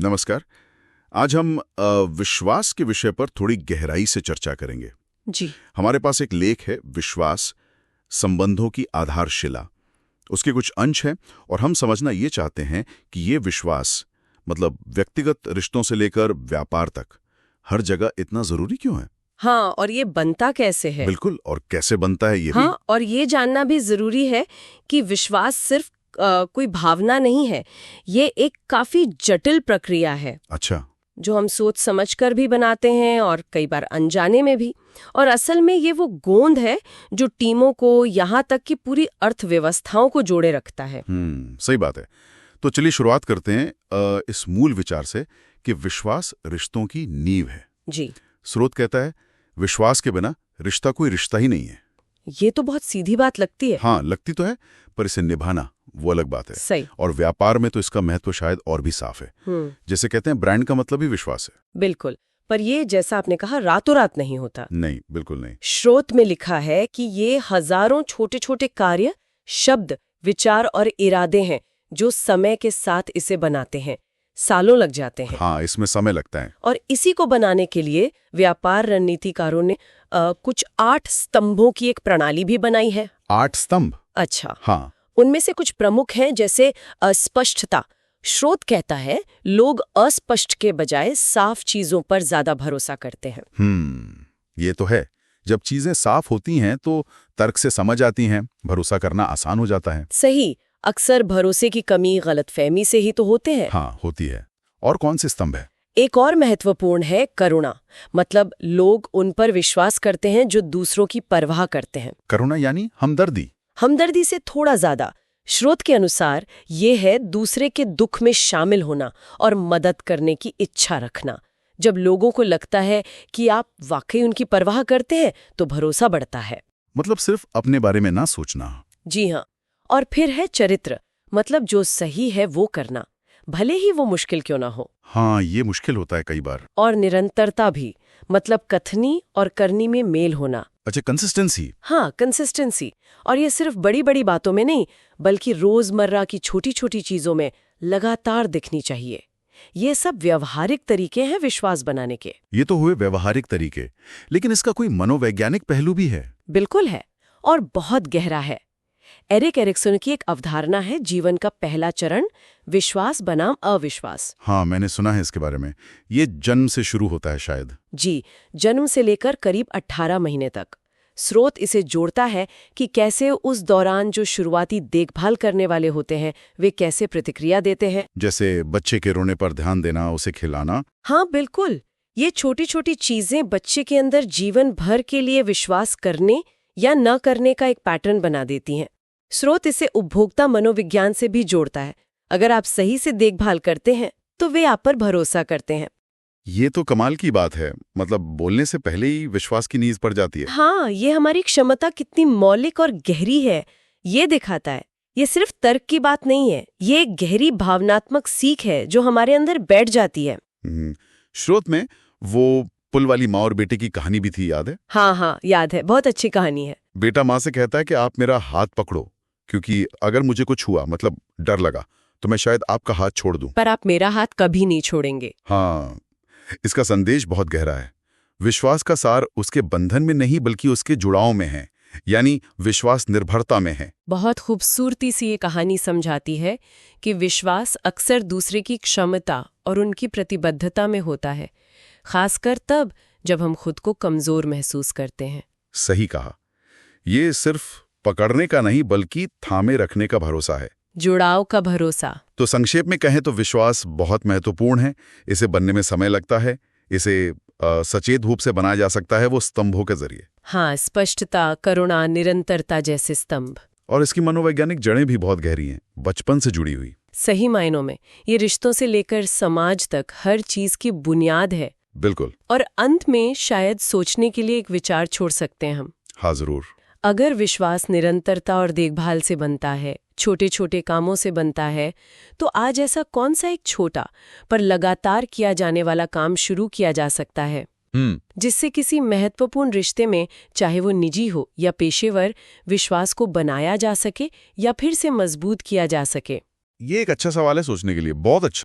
नमस्कार। आज हम विश्वास के विषय पर थोड़ी गहराई से चर्चा करेंगे। जी। हमारे पास एक लेख है, विश्वास संबंधों की आधारशिला। उसके कुछ अंश हैं और हम समझना ये चाहते हैं कि ये विश्वास मतलब व्यक्तिगत रिश्तों से लेकर व्यापार तक हर जगह इतना जरूरी क्यों है। हाँ, और ये बनता कैसे है। बिल्कुल, और कैसे बनता है ये हाँ, भी। और ये जानना भी जरूरी है कि विश्वास सिर्फ कोई भावना नहीं है, ये एक काफी जटिल प्रक्रिया है। अच्छा। जो हम सोच समझकर भी बनाते हैं और कई बार अनजाने में भी। और असल में ये वो गोंद है जो टीमों को, यहाँ तक कि पूरी अर्थव्यवस्थाओं को जोड़े रखता है। सही बात है। तो चलिए शुरुआत करते हैं इस मूल विचार से कि विश्वास रिश्तों की नींव है। जी। स्रोत कहता है विश्वास के बिना रिश्ता कोई रिश्ता ही नहीं है। ये तो बहुत सीधी बात लगती है। हाँ, लगती तो है, पर इसे निभाना वो अलग बात है। सही। और व्यापार में तो इसका महत्व शायद और भी साफ है। जैसे कहते हैं ब्रांड का मतलब ही विश्वास है। बिल्कुल, पर ये जैसा आपने कहा रातों रात नहीं होता। नहीं, बिल्कुल नहीं। स्रोत में लिखा है कि ये हजारों छोटे छोटे कार्य, शब्द, विचार और इरादे हैं जो समय के साथ इसे बनाते हैं। सालों लग जाते हैं। हाँ, इसमें समय लगता है। और इसी को बनाने के लिए व्यापार रणनीतिकारों ने कुछ 8 स्तंभों की एक प्रणाली भी बनाई है। 8 स्तंभ? अच्छा। हाँ। उनमें से कुछ प्रमुख हैं, जैसे अस्पष्टता। स्रोत कहता है लोग अस्पष्ट के बजाय साफ चीजों पर ज्यादा भरोसा करते हैं। ये तो है। जब चीजें साफ होती हैं तो तर्क से समझ आती हैं, भरोसा करना आसान हो जाता है। सही। अक्सर भरोसे की कमी गलतफहमी से ही तो होते हैं। हाँ, होती है। और कौन से स्तंभ है? एक और महत्वपूर्ण है करुणा। मतलब लोग उन पर विश्वास करते हैं जो दूसरों की परवाह करते हैं। करुणा यानी हमदर्दी? हमदर्दी से थोड़ा ज्यादा। स्रोत के अनुसार ये है दूसरे के दुख में शामिल होना और मदद करने की इच्छा रखना। जब लोगों को लगता है कि आप वाकई उनकी परवाह करते हैं तो भरोसा बढ़ता है। मतलब सिर्फ अपने बारे में ना सोचना। जी हाँ। और फिर है चरित्र। मतलब जो सही है वो करना, भले ही वो मुश्किल क्यों ना हो। हाँ, ये मुश्किल होता है कई बार। और निरंतरता भी। मतलब कथनी और करनी में मेल होना। अच्छा, कंसिस्टेंसी। हाँ, कंसिस्टेंसी। और ये सिर्फ बड़ी बड़ी बातों में नहीं, बल्कि रोजमर्रा की छोटी छोटी चीजों में लगातार दिखनी चाहिए। ये सब व्यवहारिक तरीके हैं विश्वास बनाने के। ये तो हुए व्यवहारिक तरीके, लेकिन इसका कोई मनोवैज्ञानिक पहलू भी है। बिल्कुल है, और बहुत गहरा है। एरिक एरिक्सन की एक अवधारणा है, जीवन का पहला चरण विश्वास बनाम अविश्वास। हाँ, मैंने सुना है इसके बारे में। ये जन्म से शुरू होता है शायद। जी, जन्म से लेकर करीब 18 महीने तक। स्रोत इसे जोड़ता है कि कैसे उस दौरान जो शुरुआती देखभाल करने वाले होते हैं वे कैसे प्रतिक्रिया देते हैं। जैसे बच्चे के रोने पर ध्यान देना, उसे खिलाना। हाँ बिल्कुल, ये छोटी छोटी चीजें बच्चे के अंदर जीवन भर के लिए विश्वास करने या न करने का एक पैटर्न बना देती हैं। स्रोत इसे उपभोक्ता मनोविज्ञान से भी जोड़ता है। अगर आप सही से देखभाल करते हैं तो वे आप पर भरोसा करते हैं। ये तो कमाल की बात है। मतलब बोलने से पहले ही विश्वास की नींव पड़ जाती है। हाँ, ये हमारी क्षमता कितनी मौलिक और गहरी है ये दिखाता है। ये सिर्फ तर्क की बात नहीं है, ये एक गहरी भावनात्मक सीख है जो हमारे अंदर बैठ जाती है। स्रोत में वो पुल वाली माँ और बेटे की कहानी भी थी, याद है? हाँ, याद है। बहुत अच्छी कहानी है। बेटा माँ से कहता है कि आप मेरा हाथ पकड़ो, क्योंकि अगर मुझे कुछ हुआ, मतलब डर लगा, तो मैं शायद आपका हाथ छोड़ दूं। पर आप मेरा हाथ कभी नहीं छोड़ेंगे। हाँ, इसका संदेश बहुत गहरा है। विश्वास का सार उसके बंधन में नहीं बल्कि उसके जुड़ाव में है, यानी विश्वास निर्भरता में है। बहुत खूबसूरती से ये कहानी समझाती है कि विश्वास अक्सर दूसरे की क्षमता और उनकी प्रतिबद्धता में होता है, खासकर तब जब हम खुद को कमजोर महसूस करते हैं। सही कहा। ये सिर्फ पकड़ने का नहीं बल्कि थामे रखने का भरोसा है, जुड़ाव का भरोसा। तो संक्षेप में कहें तो विश्वास बहुत महत्वपूर्ण है। इसे बनने में समय लगता है। इसे सचेत रूप से बनाया जा सकता है वो स्तंभों के जरिए। हाँ, स्पष्टता, करुणा, निरंतरता जैसे स्तंभ। और इसकी मनोवैज्ञानिक जड़ें भी बहुत गहरी हैं, बचपन से जुड़ी हुई। सही मायनों में ये रिश्तों से लेकर समाज तक हर चीज की बुनियाद है। बिल्कुल। और अंत में शायद सोचने के लिए एक विचार छोड़ सकते हैं हम। हाँ, जरूर। अगर विश्वास निरंतरता और देखभाल से बनता है, छोटे छोटे कामों से बनता है, तो आज ऐसा कौन सा एक छोटा पर लगातार किया जाने वाला काम शुरू किया जा सकता है जिससे किसी महत्वपूर्ण रिश्ते में, चाहे वो निजी हो या पेशेवर, विश्वास को बनाया जा सके या फिर से मजबूत किया जा सके। ये एक अच्छा सवाल है सोचने के लिए, बहुत अच्छा।